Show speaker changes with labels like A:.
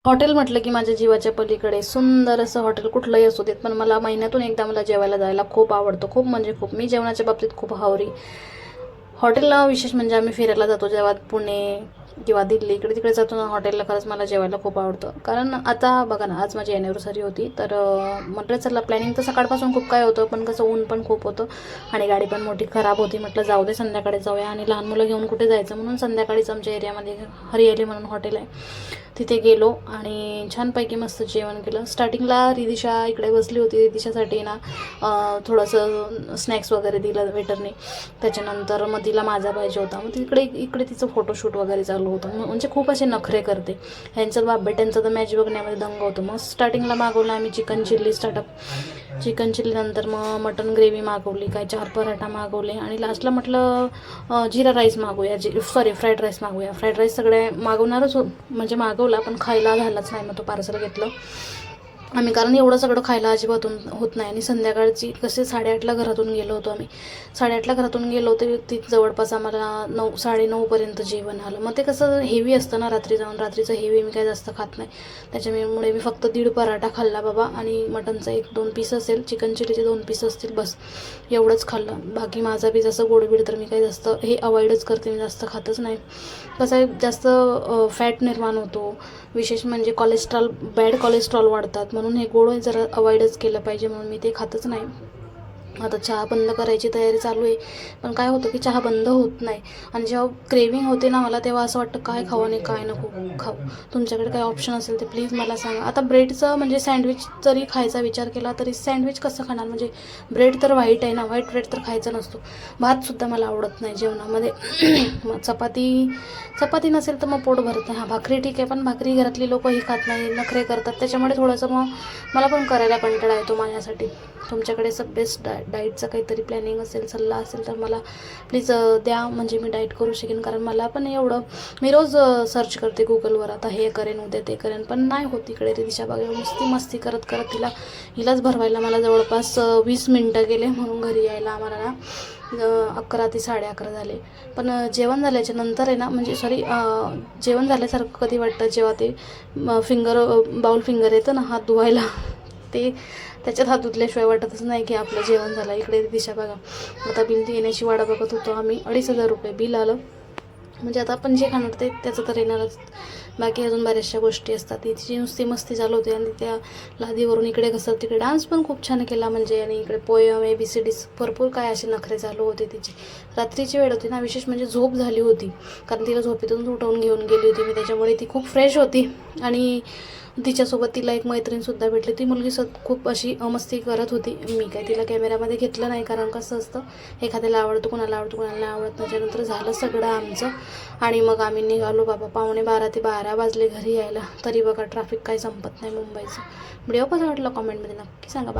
A: Hotel म्हटलं की माझ्या जीवाच्या पलीकडे सुंदर असं हॉटेल कुठलंही असू देत, पण मला महिन्यातून एकदा मला जेवायला जायला खूप आवडतं. खूप म्हणजे खूप. मी जेवणाच्या बाबतीत खूप हावरी. हॉटेलला विशेष म्हणजे आम्ही फिरायला जातो जेव्हा पुणे किंवा दिल्ली इकडे तिकडे जातो ना हॉटेलला, खरंच मला जेवायला खूप आवडतं. कारण आता बघा ना, आज माझी ॲनिव्हर्सरी होती, तर म्हटलं चला प्लॅनिंग तर सकाळपासून खूप काय होतं, पण कसं ऊन पण खूप होतं आणि गाडी पण मोठी खराब होती. म्हटलं जाऊ दे संध्याकाळी जाऊया, आणि लहान मुलं घेऊन कुठे जायचं, म्हणून संध्याकाळीच आमच्या एरियामध्ये हरियाली म्हणून हॉटेल आहे, तिथे गेलो आणि छानपैकी मस्त जेवण केलं. स्टार्टिंगला रिदिशा इकडे बसली होती. रिदिशासाठी ना थोडंसं स्नॅक्स वगैरे दिलं वेटरने. त्याच्यानंतर मग तिला माझा पाहिजे होता, मग तिकडे इकडे तिचं फोटोशूट वगैरे चालू होतं. म्हणजे खूप असे नखरे करते. ह्यांचं बाप बेट्यांचं तर मॅच बघण्यामध्ये दंग होतो. मग स्टार्टिंगला मागवलं आम्ही chicken chilli startup. Chicken chilli नंतर मग मटन ग्रेव्ही मागवली, काय 4 पराठा मागवले, आणि लास्टला म्हटलं जिरा राईस मागूया, सॉरी फ्राईड राईस मागूया. फ्राईड राईस सगळे मागवणारच म्हणजे मागवला, पण खायला झालाच नाही, मग तो पार्सल घेतलं आम्ही, कारण एवढं सगळं खायला अजिबात होत नाही. आणि संध्याकाळची कसे 8:30ला घरातून गेलो होतो आम्ही. 8:30ला घरातून गेलो होते, ती जवळपास आम्हाला 9-9:30 जेवण आलं. मग ते कसं हेवी असतं ना रात्री जाऊन, रात्रीचं हेवी मी काय जास्त खात नाही, त्याच्यामुळे मी फक्त 1.5 पराठा खाल्ला बाबा, आणि मटनचा 1-2 पीस असेल, चिकन चिलीचे 2 पीस असतील, बस एवढंच खाल्लं. बाकी माझा बी जसं गोडबीड तर मी काही जास्त हे अवॉइडच करते, मी जास्त खातच नाही. कसं आहे, जास्त फॅट निर्माण होतो, विशेष म्हणजे बॅड कोलेस्ट्रॉल वाढतात, म्हणून हे गोड जरा अवॉइडच केलं पाहिजे, म्हणून मी ते खातच नाही. आता चहा बंद करायची तयारी चालू आहे, पण काय होतं की चहा बंद होत नाही, आणि जेव्हा क्रेविंग होते ना मला, तेव्हा असं वाटतं काय खावं आणि काय नको खाऊ. तुमच्याकडे काय ऑप्शन असेल ते प्लीज मला सांगा. आता ब्रेडचं म्हणजे सँडविच जरी खायचा विचार केला तरी सँडविच कसं खाणार, म्हणजे ब्रेड तर व्हाईट आहे ना, व्हाईट ब्रेड तर खायचा नसतो. भातसुद्धा मला आवडत नाही जेवणामध्ये. मग चपाती नसेल तर मग पोट भरत नाही. भाकरी ठीक आहे, पण भाकरी घरातली लोकंही खात नाही, नखरे करतात, त्याच्यामुळे थोडंसं मग मला पण करायला कंटाळा येतो माझ्यासाठी. तुमच्याकडे असं बेस्ट डाईटचं काहीतरी प्लॅनिंग असेल, सल्ला असेल तर मला प्लीज द्या, म्हणजे मी डाईट करू शकेन. कारण मला पण एवढं, मी रोज सर्च करते गुगलवर, आता हे करेन उद्या ते करेन, पण नाही होत. इकडे दिशा बघा मस्ती करत करत हिलाच भरवायला मला जवळपास 20 मिनटं गेले, म्हणून घरी यायला आम्हाला ना 11 ते 11:30 झाले. पण जेवण झाल्याच्या नंतर आहे ना, म्हणजे सॉरी जेवण झाल्यासारखं कधी वाटतं जेव्हा ते बाउल फिंगर येतं ना हात धुवायला, ते त्याच्यात हात धुतल्याशिवाय वाटतच नाही की आपलं जेवण झालं. इकडे दिशा बघा, आता बिल येण्याची वाट बघत होतो आम्ही. 2,500 रुपये बिल आलं. म्हणजे आता आपण जे खाणार ते त्याचं तर येणारच, बाकी अजून बऱ्याचशा गोष्टी असतात. तिची नुसती मस्ती चालू होती, आणि त्या लादीवरून इकडे घसर तिकडे डान्स पण खूप छान केला म्हणजे, आणि इकडे पोयम ABCD भरपूर काय असे नखरे चालू होते तिची. रात्रीची वेळ होती ना, विशेष म्हणजे झोप झाली होती, कारण तिला झोपेतून उठवून घेऊन गेली होती मी, त्याच्यामुळे ती खूप फ्रेश होती. आणि तिच्यासोबत तिला एक मैत्रीणसुद्धा भेटली. ती मुलगी खूप अशी मस्ती करत होती. मी काय तिला कॅमेरामध्ये घेतलं नाही, कारण कसं असतं, एखाद्याला आवडतं, कोणाला नाही आवडत. त्याच्यानंतर झालं सगळं आमचं, आणि मग आम्ही निघालो बाबा. 11:45 ते 12 वाजले घरी यायला. तरी बघा ट्रॅफिक काही संपत नाही मुंबईचं. व्हिडिओ कसा वाटला कॉमेंटमध्ये नक्की सांगा. बाय.